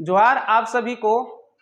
जोहार आप सभी को।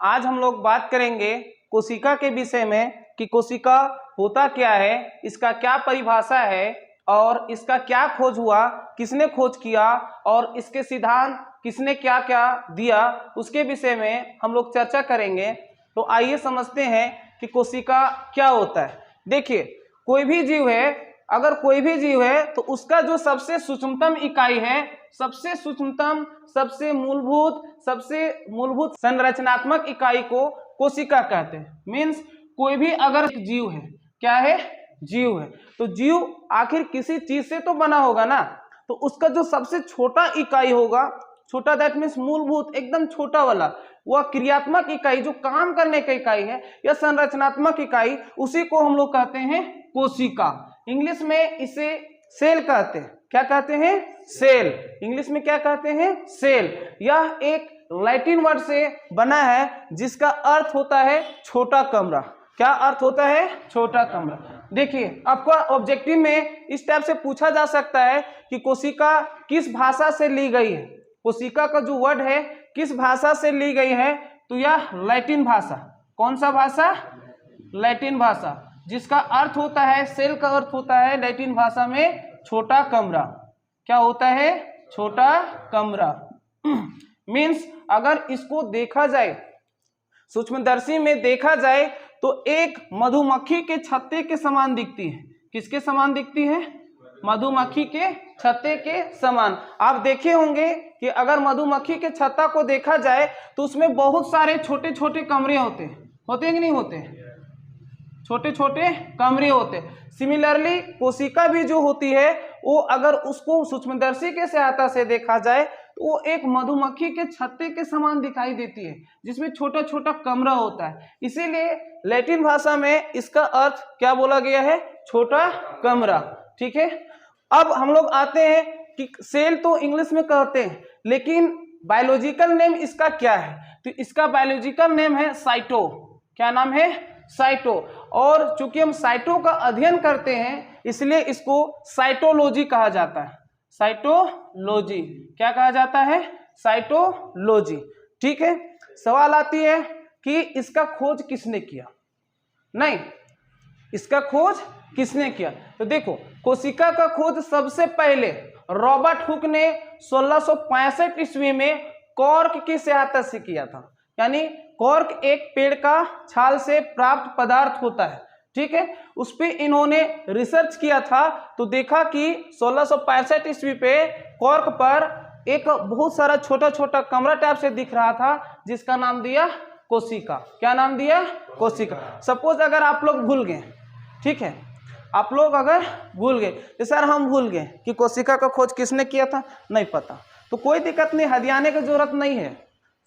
आज हम लोग बात करेंगे कोशिका के विषय में कि कोशिका होता क्या है, इसका क्या परिभाषा है और इसका क्या खोज हुआ, किसने खोज किया और इसके सिद्धांत किसने क्या क्या दिया, उसके विषय में हम लोग चर्चा करेंगे। तो आइए समझते हैं कि कोशिका क्या होता है। देखिए, कोई भी जीव है, अगर कोई भी जीव है तो उसका जो सबसे सूक्ष्मतम इकाई है, सबसे सूक्ष्मतम, सबसे मूलभूत संरचनात्मक इकाई को कोशिका कहते हैं। मीन्स कोई भी अगर जीव है, क्या है, जीव है, तो जीव आखिर किसी चीज से तो बना होगा ना, तो उसका जो सबसे छोटा इकाई होगा, छोटा दैट मीन्स मूलभूत, एकदम छोटा वाला, वह क्रियात्मक इकाई जो काम करने की इकाई है या संरचनात्मक इकाई, उसी को हम लोग कहते हैं कोशिका। इंग्लिश में इसे सेल कहते हैं। क्या कहते हैं? सेल। इंग्लिश में क्या कहते हैं? सेल। यह एक लैटिन वर्ड से बना है जिसका अर्थ होता है छोटा कमरा। क्या अर्थ होता है? छोटा कमरा। देखिए, आपको ऑब्जेक्टिव में इस टाइप से पूछा जा सकता है कि कोशिका किस भाषा से ली गई है। कोशिका का जो वर्ड है किस भाषा से ली गई है, तो यह लैटिन भाषा। कौन सा भाषा? लैटिन भाषा, जिसका अर्थ होता है, सेल का अर्थ होता है लैटिन भाषा में छोटा कमरा। क्या होता है? छोटा कमरा। मीन्स अगर इसको देखा जाए, सूक्ष्मदर्शी में देखा जाए, तो एक मधुमक्खी के छत्ते के समान दिखती है। किसके समान दिखती है? मधुमक्खी के छत्ते के समान। आप देखे होंगे कि अगर मधुमक्खी के छत्ता को देखा जाए तो उसमें बहुत सारे छोटे छोटे कमरे होते हैं कि नहीं होते? छोटे छोटे कमरे होते। सिमिलरली कोशिका भी जो होती है, वो अगर उसको सूक्ष्मदर्शी के सहायता से देखा जाए तो वो एक मधुमक्खी के छत्ते के समान दिखाई देती है, जिसमें छोटा छोटा कमरा होता है। इसीलिए लैटिन भाषा में इसका अर्थ क्या बोला गया है? छोटा कमरा। ठीक है। अब हम लोग आते हैं कि सेल तो इंग्लिश में कहते हैं, लेकिन बायोलॉजिकल नेम इसका क्या है? तो इसका बायोलॉजिकल नेम है साइटो। क्या नाम है? साइटो। और चूंकि हम साइटो का अध्ययन करते हैं, इसलिए इसको साइटोलॉजी कहा जाता है। साइटोलॉजी। क्या कहा जाता है? साइटोलॉजी। ठीक है। सवाल आती है कि इसका खोज किसने किया? नहीं, इसका खोज किसने किया? तो देखो, कोशिका का खोज सबसे पहले रॉबर्ट हुक ने 1665 ईस्वी में कॉर्क की सहायता से किया था। यानी कॉर्क एक पेड़ का छाल से प्राप्त पदार्थ होता है। ठीक है। उस पे इन्होंने रिसर्च किया था, तो देखा कि 1665 ईस्वी पे कॉर्क पर एक बहुत सारा छोटा छोटा कमरा टाइप से दिख रहा था, जिसका नाम दिया कोशिका। क्या नाम दिया? कोशिका। सपोज अगर आप लोग भूल गए, ठीक है, आप लोग अगर भूल गए कि सर हम भूल गए कि कोशिका का खोज किसने किया था, नहीं पता, तो कोई दिक्कत नहीं, हदियाने की जरूरत नहीं है।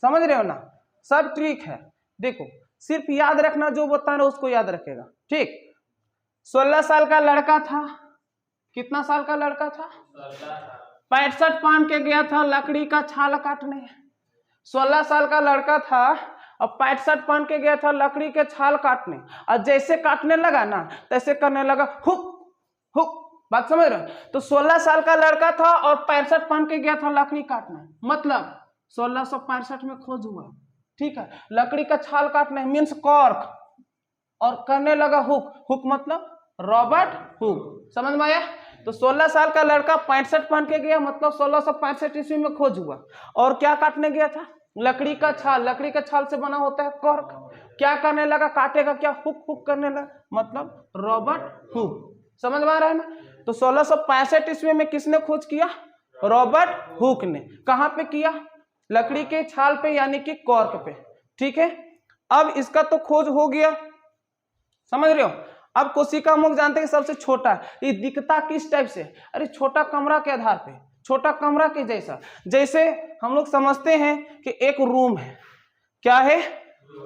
समझ रहे हो ना? सब ट्रिक है। देखो, सिर्फ याद रखना, जो बता रहे उसको याद रखेगा। ठीक। 16 साल का लड़का था। कितना साल का लड़का था? 65 पान के गया था लकड़ी का छाल काटने। 16 साल का लड़का था और 65 पान के गया था लकड़ी के छाल काटने, और जैसे काटने लगा ना, तैसे करने लगा हुक हुक। बात समझ रहे हो? तो 16 साल का लड़का था और 65 पान के गया था लकड़ी काटने, मतलब 1665 में खोज हुआ। ठीक है। लकड़ी का छाल काटने मीन्स कॉर्क, और करने लगा हुक। हुक मतलब रॉबर्ट हुक। समझ में आया? तो 16 साल का लड़का 65 पान के गया, मतलब 1665 ईस्वी में खोज हुआ। और क्या काटने गया था? लकड़ी का छाल। लकड़ी का छाल से बना होता है कॉर्क। क्या करने लगा? काटेगा क्या? हुक हुक करने लगा, मतलब रॉबर्ट हुक। समझ में आ रहा है ना? तो 1665 ईस्वी में किसने खोज किया? रॉबर्ट हुक ने। कहां पे किया? लकड़ी के छाल पे, यानी कि कॉर्क पे। ठीक है। अब इसका तो खोज हो गया, समझ रहे हो? अब कोशिका हम लोग जानते हैं कि सबसे छोटा, ये दिखता किस टाइप से? अरे छोटा कमरा के आधार पे, छोटा कमरा के जैसा। जैसे हम लोग समझते हैं कि एक रूम है। क्या है?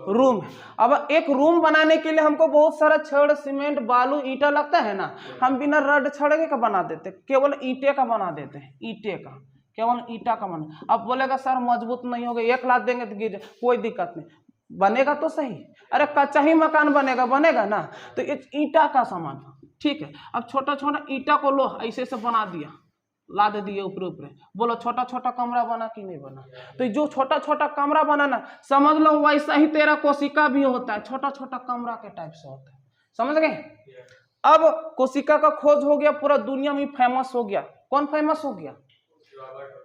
रूम है। अब एक रूम बनाने के लिए हमको बहुत सारा छड़, सीमेंट, बालू, ईंटा लगता है ना। हम बिना रड छड़ का बना देते, केवल ईंटे का बना देते हैं। ईंटे का, केवल ईंटा का बना। अब बोलेगा सर मजबूत नहीं होगा, 1 लाख देंगे तो गिर, कोई दिक्कत नहीं, बनेगा तो सही। अरे कच्चा ही मकान बनेगा ना। तो एक ईंटा का सामान। ठीक है। अब छोटा छोटा ईंटा को लो, ऐसे से बना दिया, ला दे दिए ऊपर ऊपर। बोलो छोटा छोटा कमरा बना कि नहीं बना? तो जो छोटा छोटा कमरा बना ना, समझ लो वैसा ही तेरा कोशिका भी होता है, छोटा छोटा कमरा के टाइप से होता है। समझ गए? अब कोशिका का खोज हो गया, पूरा दुनिया में फेमस हो गया। कौन फेमस हो गया?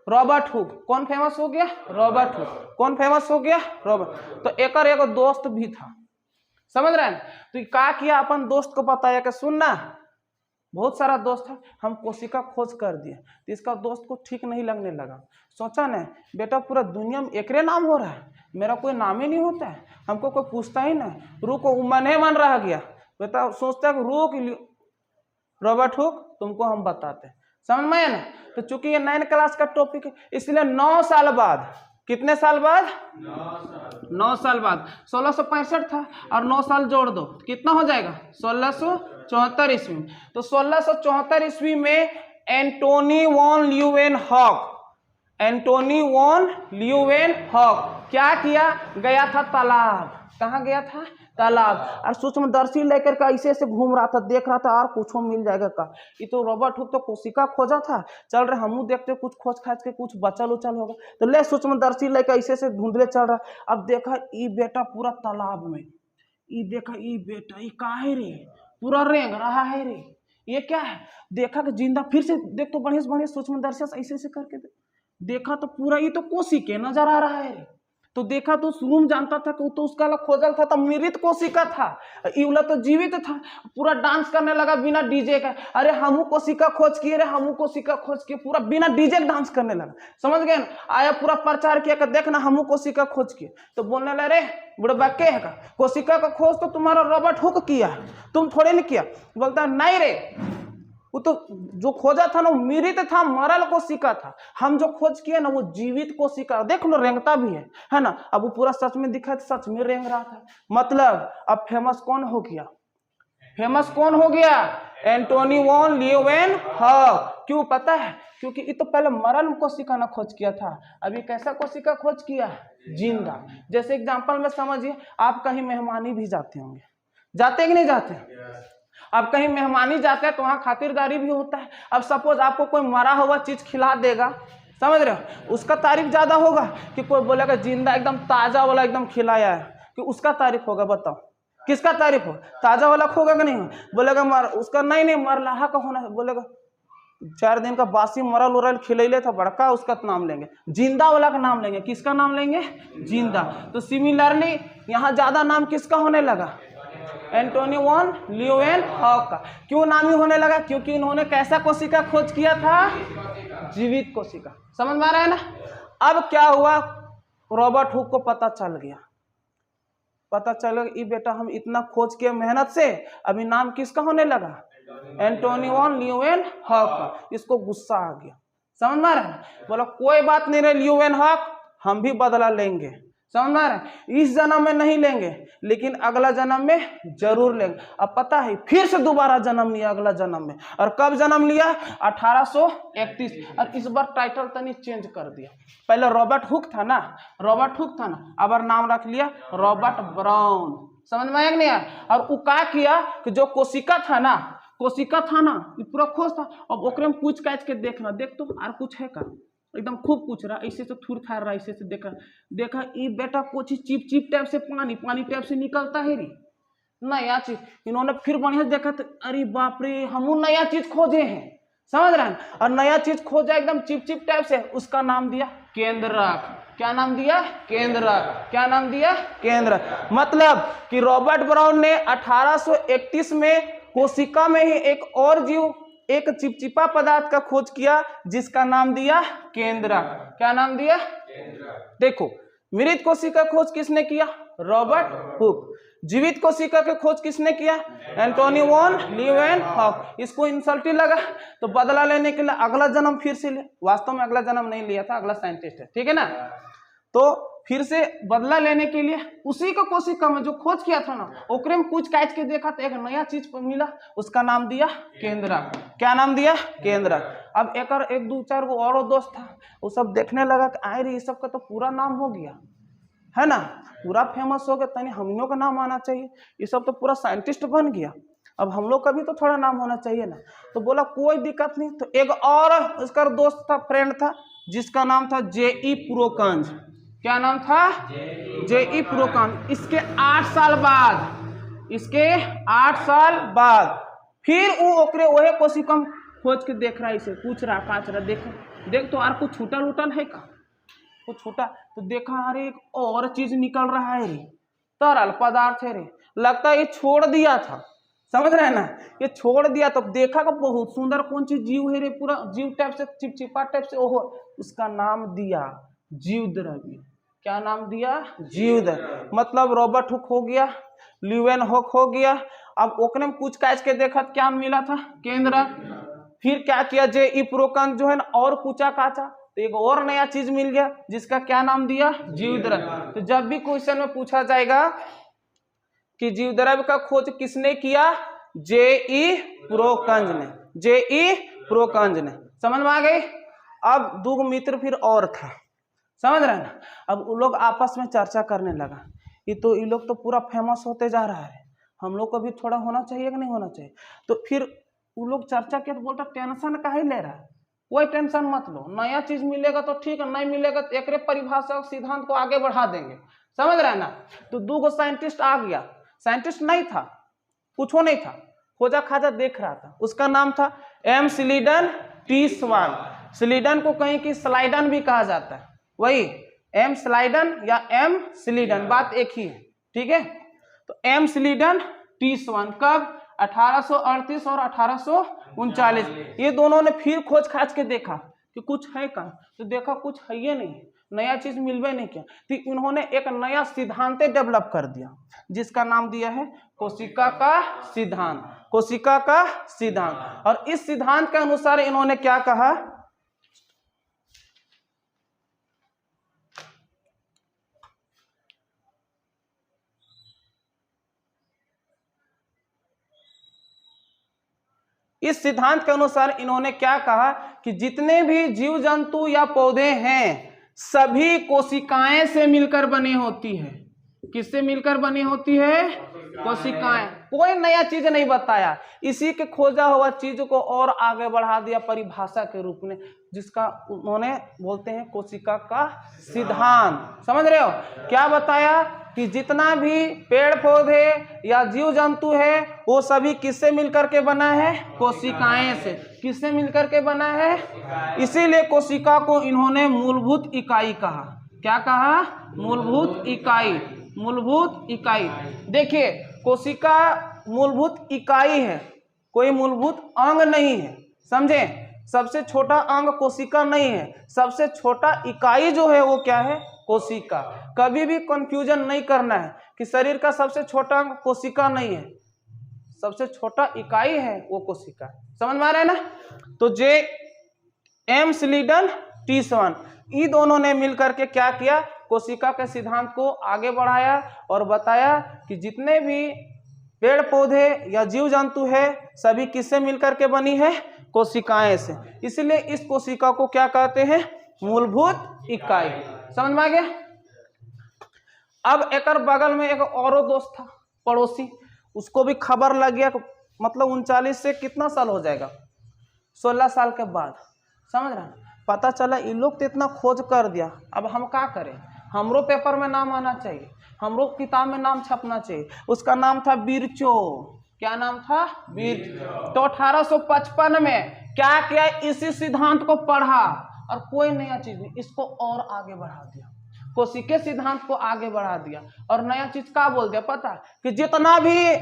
Robert Hooke. कौन फेमस हो गया? Robert Hooke. कौन फेमस हो गया? रॉबर्ट। तो एक दोस्त भी था, समझ रहे हैं? तो क्या किया, अपन दोस्त को बताया कि सुनना, बहुत सारा दोस्त है, हम कोशिका खोज कर दिए। तो इसका दोस्त को ठीक नहीं लगने लगा, सोचा ना बेटा पूरा दुनिया में एकरे नाम हो रहा है, मेरा कोई नाम ही नहीं होता है, हमको कोई पूछता ही नहीं, रुक मन रह गया। बेटा सोचता है रुक रॉबर्ट हुक तुमको हम बताते हैं, समझ में आया ना? तो चूंकि ये 9 क्लास का टॉपिक है, इसलिए 9 साल बाद, कितने साल बाद? 9 साल बाद। 1665 था और 9 साल जोड़ दो कितना हो जाएगा? 1674 ईस्वी। तो 1674 ईस्वी में Antony von Leeuwenhoek, Antony von Leeuwenhoek क्या किया? गया था तालाब। कहाँ गया था? तालाब। और सूक्ष्मदर्शी लेकर के ऐसे ऐसे घूम रहा था, देख रहा था और कुछ मिल जाएगा का। ये तो रॉबर्ट हुक तो कोशिका खोजा था, चल रहे हम देखते कुछ खोज खाज के कुछ बचल उचल होगा, तो ले सूक्ष्मदर्शी लेकर ऐसे ऐसे ढूंढले चल रहा। अब देखा ये बेटा पूरा तालाब में, ये देखा ये बेटा ये का है रे, पूरा रेंग रहा है रे, ये क्या है? देखा कि जिंदा, फिर से देख तो बढ़िया सूक्ष्मदर्शी ऐसे ऐसे करके देखा तो पूरा ये तो कोशिका नजर आ रहा है रे। तो देखा तो रूम जानता था कि तो उसका खोजल था, तो मृत कोशिका था, इवला तो जीवित था। पूरा डांस करने लगा बिना डीजे का, अरे हमू कोशिका खोज किए रे, हमू कोशिका खोज किए, पूरा बिना डीजे डांस करने लगा। समझ गए ना? आया पूरा प्रचार किया कि देखना हमू कोशिका खोज किए। तो बोलने लगे रे बुढ़बा के है का, कोशिका का खोज तो तुम्हारा रॉबर्ट हुक किया, तुम थोड़े नहीं किया। बोलता नहीं रे, वो तो जो खोजा था ना वो मृत था, मरल कोशिका था, हम जो खोज किए ना वो जीवित कोशिका। देख लो रेंगता भी है ना। अब वो पूरा सच में दिखा था, सच में रेंग रहा था। मतलब अब फेमस कौन हो गया? फेमस कौन हो गया? Antony von Leeuwenhoek. क्यों पता है? क्योंकि ये तो पहले मरल कोशिका ना खोज किया था, अभी कैसा कोशिका खोज किया? जिंदा। जैसे एग्जांपल में समझिए, आप कहीं मेहमानी भी जाते होंगे, जाते कि नहीं जाते? अब कहीं मेहमानी जाते हैं तो वहाँ खातिरदारी भी होता है। अब सपोज आपको कोई मरा हुआ चीज खिला देगा, समझ रहे हो, उसका तारीफ ज्यादा होगा कि कोई बोलेगा जिंदा एकदम ताजा वाला एकदम खिलाया है, कि उसका तारीफ होगा? बताओ किसका तारीफ हो? ताजा वाला होगा कि नहीं? बोलेगा मर, उसका नहीं मरलाहा का होना है, बोलेगा 4 दिन का बासी मरल उरल खिलैले था बड़का, उसका नाम लेंगे। जिंदा वाला का नाम लेंगे, किसका नाम लेंगे? जिंदा। तो सिमिलरली यहाँ ज्यादा नाम किसका होने लगा? एंटोनी वॉन ल्यूवेनहॉक का। क्यों नामी होने लगा? क्योंकि इन्होंने कैसा कोशिका खोज किया था? जीवित कोशिका। समझ में आ रहा है ना? अब क्या हुआ, रॉबर्ट हुक को पता चल गया, पता चला ये बेटा हम इतना खोज किए मेहनत से, अभी नाम किसका होने लगा? एंटोनी वॉन ल्यूवेनहॉक का। इसको गुस्सा आ गया, समझ में आ रहा है? बोला कोई बात नहीं रे ल्यूवेनहॉक, हम भी बदला लेंगे। समझ में आ रहा है? इस जन्म में नहीं लेंगे लेकिन अगला जन्म में जरूर लेंगे। अब पता है फिर से दोबारा जन्म लिया अगला जन्म में। और कब जन्म लिया? 1831। और इस बार टाइटल तनी चेंज कर दिया। पहले रॉबर्ट हुक था ना, रॉबर्ट हुक था ना, अब नाम रख लिया रॉबर्ट ब्राउन। समझ में आया नहीं यार? और वो क्या किया कि जो कोशिका था ना, कोशिका था ना, ये पूरा खोज था। अब ओकरे में पूछ काछ के देखना, देख तो और कुछ है का? एकदम खूब पूछ रहा, ऐसे से थूर थार रहा, ऐसे से देखा ये बेटा कुछ चिप चिप टाइप से पानी टाइप से निकलता है रे, नया चीज। इन्होंने फिर बढ़िया देखा तो अरे बाप रे, हम नया चीज खोजे हैं, समझ रहे हैं? और नया चीज खोजा एकदम चिप चिप टाइप से, उसका नाम दिया केंद्रक। क्या नाम दिया? केंद्रक। क्या नाम दिया? केंद्रक। मतलब कि रॉबर्ट ब्राउन ने 1831 में कोशिका में ही एक और जीव, एक चिपचिपा पदार्थ का खोज किया जिसका नाम दिया केंद्रक। क्या नाम दिया? देखो, मृत कोशिका खोज किसने किया? Robert Hooke. जीवित कोशिका की खोज किसने किया? Antony von Leeuwenhoek. इसको इंसल्टी लगा तो बदला लेने के लिए अगला जन्म फिर से ले, वास्तव में अगला जन्म नहीं लिया था, अगला साइंटिस्ट है, ठीक है ना? तो फिर से बदला लेने के लिए उसी को कोशिका में जो खोज किया था ना, ओकरे में कुछ काट के देखा तो एक नया चीज मिला, उसका नाम दिया केंद्रक। क्या नाम दिया? केंद्रक। अब एक दो चार वो और दोस्त था, वो सब देखने लगा कि आए रे ये सब का तो पूरा नाम हो गया है ना, पूरा फेमस हो गया, तनी हमनों का नाम आना चाहिए, ये सब तो पूरा साइंटिस्ट बन गया। अब हम लोग का भी तो थोड़ा नाम होना चाहिए ना। तो बोला कोई दिक्कत नहीं। तो एक और उसका दोस्त था, फ्रेंड था, जिसका नाम था जेई प्रोकंज। क्या नाम था? जेई प्रोकंज। इसके 8 साल बाद फिर वो ओकरे वही कोशिका खोज के देख रहा है, इसे पूछ रहा, काच रहा, देख तो यार कुछ छूटल उटल है का? कुछ छूटा तो देखा, अरे एक और चीज निकल रहा है रे, तरल पदार्थ है रे, लगता है ये छोड़ दिया था। समझ रहे हैं ना, ये छोड़ दिया। तो देखा का बहुत सुंदर कौन सी जीव है रे, पूरा जीव टाइप से, चिपचिपा टाइप से। ओहो, उसका नाम दिया जीव द्रव्य। क्या नाम दिया? जीव द्रव्य। मतलब रॉबर्ट हुक हो गया, ल्यूवेनहॉक हो गया। अब ओकने में कुछ काच के देखा, क्या मिला था? केंद्र। फिर क्या किया, जेई प्रोकंज जो है ना, और पूछा काचा, तो एक और नया चीज मिल गया, जिसका क्या नाम दिया? जीव द्रव्य। तो जब भी क्वेश्चन में पूछा जाएगा कि जीव द्रव्य का खोज किसने किया? जेई प्रोकंज ने, जेई प्रोकंज ने। समझ में आ गई? अब दो मित्र फिर और था, समझ रहे हैं ना। अब वो लोग आपस में चर्चा करने लगा, ये लोग तो पूरा फेमस होते जा रहा है, हम लोग को भी थोड़ा होना चाहिए कि नहीं होना चाहिए। तो फिर वो लोग चर्चा किया तो बोलता, टेंशन काहे ले रहा है, कोई टेंशन मत लो, नया चीज मिलेगा तो ठीक है, नहीं मिलेगा तो एक परिभाषा सिद्धांत को आगे बढ़ा देंगे। समझ रहे हैं ना। तो 2 साइंटिस्ट आ गया, साइंटिस्ट नहीं था, कुछ नहीं था, खोजा खाजा देख रहा था। उसका नाम था एम स्लीडन टी स्वान। स्लीडन को कहीं की स्लाइडन भी कहा जाता है, वही एम स्लाइडन या एम स्लीडन, बात एक ही है, ठीक है। तो एम स्लीडन टी स्वान कब? 1838 और 1839। ये दोनों ने फिर खोज खाज के देखा कि कुछ है का, तो देखा कुछ है ये नहीं, नया चीज मिलवे नहीं किया। तो उन्होंने एक नया सिद्धांत डेवलप कर दिया, जिसका नाम दिया है कोशिका का सिद्धांत। कोशिका का सिद्धांत। और इस सिद्धांत के अनुसार इन्होंने क्या कहा? इस सिद्धांत के अनुसार इन्होंने क्या कहा कि जितने भी जीव जंतु या पौधे हैं, सभी कोशिकाएं से मिलकर बनी होती है। किससे मिलकर बनी होती है? कोशिकाएं। कोई नया चीज नहीं बताया, इसी के खोजा हुआ चीज को और आगे बढ़ा दिया परिभाषा के रूप में, जिसका उन्होंने बोलते हैं कोशिका का सिद्धांत। समझ रहे हो? क्या बताया कि जितना भी पेड़ पौधे या जीव जंतु है, वो सभी किससे मिलकर के बना है? कोशिकाएं से। किससे मिलकर के बना है? इसीलिए कोशिका को इन्होंने मूलभूत इकाई कहा। क्या कहा? मूलभूत इकाई। मूलभूत इकाई। देखिए, कोशिका मूलभूत इकाई है, कोई मूलभूत अंग नहीं है, समझे। सबसे छोटा अंग कोशिका नहीं है, सबसे छोटा इकाई जो है वो क्या है? कोशिका। कभी भी कंफ्यूजन नहीं करना है कि शरीर का सबसे छोटा अंग कोशिका नहीं है, सबसे छोटा इकाई है वो कोशिका। समझ में आ रहा है ना। तो जे एम स्लीडन टी स्वान, ये दोनों ने मिलकर के क्या किया? कोशिका के सिद्धांत को आगे बढ़ाया और बताया कि जितने भी पेड़ पौधे या जीव जंतु है, सभी किससे मिलकर के बनी है? कोशिकाएं से। इसलिए इस कोशिका को क्या कहते हैं? मूलभूत इकाई। समझ में आ गया। अब एक बगल में एक और दोस्त था, पड़ोसी, उसको भी खबर लग गया, मतलब 39 से कितना साल हो जाएगा? 16 साल के बाद। समझ रहे हैं? पता चला इन लोग तो इतना खोज कर दिया, अब हम क्या करें? हमरो पेपर में नाम आना चाहिए, हमरो किताब में नाम छपना चाहिए। उसका नाम था बिरचो। क्या नाम था? बिरचो। तो 1855 में क्या किया? इसी सिद्धांत को पढ़ा और कोई नया चीज नहीं, इसको और आगे बढ़ा दिया, कोशिका सिद्धांत को आगे बढ़ा दिया। और नया चीज क्या बोल दिया पता? कि जितना भी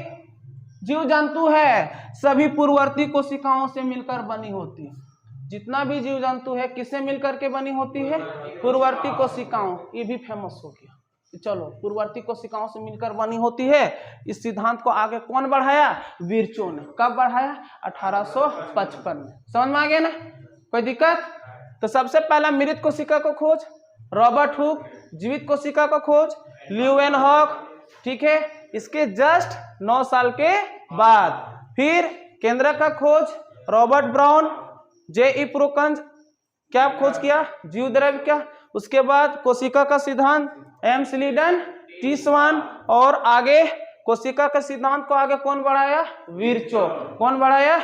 जीव जंतु है, सभी पूर्ववर्ती कोशिकाओं से मिलकर बनी होती है। जितना भी जीव जंतु है किससे मिलकर के बनी होती है? पूर्ववर्ती कोशिकाओं। ये भी फेमस हो गया। चलो, पूर्ववर्ती कोशिकाओं से मिलकर बनी होती है। इस सिद्धांत को आगे कौन बढ़ाया? बिरचो ने। कब बढ़ाया? 1855 में। समझ में आ गया ना? कोई दिक्कत? तो सबसे पहला मृत कोशिका को खोज रॉबर्ट हुक, जीवित कोशिका को खोज ल्यूवेनहॉक, ठीक है। इसके जस्ट 9 साल के बाद फिर केंद्र का खोज रॉबर्ट ब्राउन, जेई प्रोकंज, क्या खोज किया? जीव द्रव्य क्या। उसके बाद कोशिका का सिद्धांत एम स्लीडन टी स्वान, और आगे कोशिका के सिद्धांत को आगे कौन बढ़ाया? विरचॉफ। कौन बढ़ाया?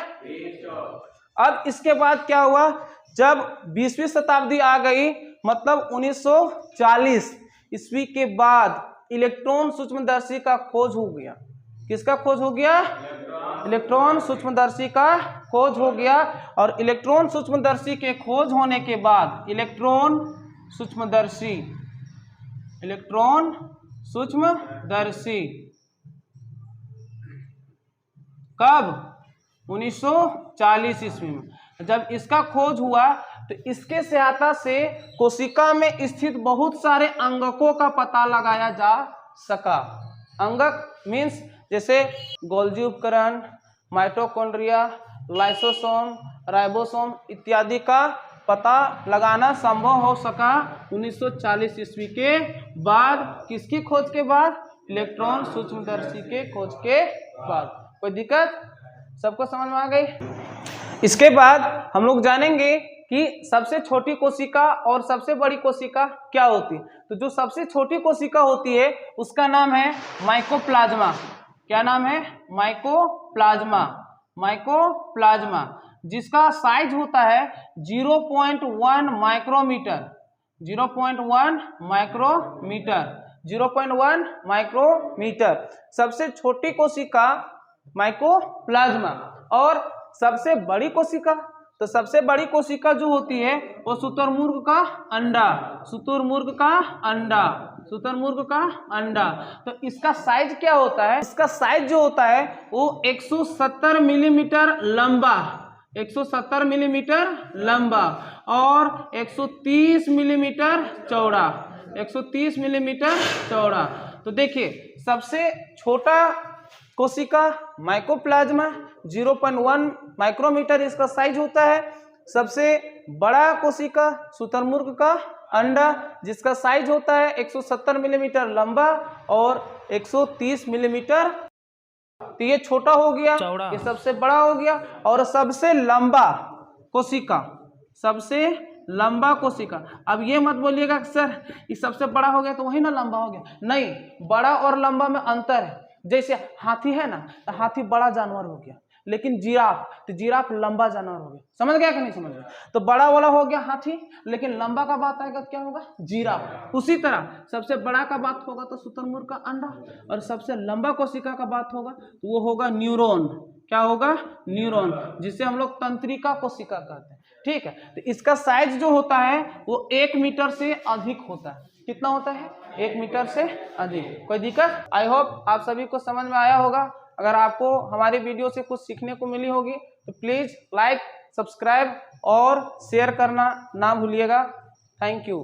अब इसके बाद क्या हुआ, जब 20वीं शताब्दी आ गई, मतलब 1940 ईस्वी के बाद इलेक्ट्रॉन सूक्ष्मदर्शी का खोज हो गया। किसका खोज हो गया? इलेक्ट्रॉन सूक्ष्मदर्शी का खोज हो गया। और इलेक्ट्रॉन सूक्ष्मदर्शी के खोज होने के बाद इलेक्ट्रॉन सूक्ष्मदर्शी कब? 1940 ईस्वी में जब इसका खोज हुआ तो इसके सहायता से कोशिका में स्थित बहुत सारे अंगकों का पता लगाया जा सका। अंगक मीन्स जैसे गोल्जी उपकरण, माइटोकॉन्ड्रिया, लाइसोसोम, राइबोसोम इत्यादि का पता लगाना संभव हो सका 1940 ईस्वी के बाद। किसकी खोज के बाद? इलेक्ट्रॉन सूक्ष्मदर्शी के खोज के बाद। कोई दिक्कत? सबको समझ में आ गई? इसके बाद हम लोग जानेंगे कि सबसे छोटी कोशिका और सबसे बड़ी कोशिका क्या होती है। तो जो सबसे छोटी कोशिका होती है उसका नाम है माइकोप्लाज्मा। क्या नाम है? माइकोप्लाज्मा, जिसका साइज होता है 0.1 माइक्रोमीटर। 0.1 माइक्रोमीटर सबसे छोटी कोशिका माइकोप्लाज्मा। और सबसे बड़ी कोशिका, तो सबसे बड़ी कोशिका जो होती है वो शुतुरमुर्ग का अंडा। तो इसका साइज क्या होता है? इसका साइज जो होता है वो 170 मिलीमीटर लंबा, 170 मिलीमीटर लंबा और 130 मिलीमीटर चौड़ा, 130 मिलीमीटर चौड़ा। तो देखिए सबसे छोटा कोशिका माइकोप्लाज्मा 0.1 माइक्रोमीटर इसका साइज होता है। सबसे बड़ा कोशिका शुतुरमुर्ग का अंडा, जिसका साइज होता है 170 मिलीमीटर लंबा और 130 मिलीमीटर। तो ये छोटा हो गया, ये सबसे बड़ा हो गया। और सबसे लंबा कोशिका, अब ये मत बोलिएगा कि सर ये सबसे बड़ा हो गया तो वही ना लंबा हो गया। नहीं, बड़ा और लंबा में अंतर है। जैसे हाथी है ना, तो हाथी बड़ा जानवर हो गया, लेकिन जिराफ लंबा जानवर हो गया। समझ गया कि नहीं समझ गया? तो बड़ा वाला हो गया हाथी, लेकिन लंबा का बात आएगा तो क्या होगा? जिराफ। उसी तरह सबसे बड़ा का बात होगा तो शुतुरमुर्ग का अंडा, और सबसे लंबा कोशिका का बात होगा तो वो होगा न्यूरॉन। क्या होगा? न्यूरॉन, जिसे हम लोग तंत्रिका कोशिका कहते हैं। ठीक है, तो इसका साइज जो होता है वो 1 मीटर से अधिक होता है। कितना होता है? 1 मीटर से अधिक। कोई दिक्कत? आई होप आप सभी को समझ में आया होगा। अगर आपको हमारी वीडियो से कुछ सीखने को मिली होगी तो प्लीज लाइक, सब्सक्राइब और शेयर करना ना भूलिएगा। Thank you.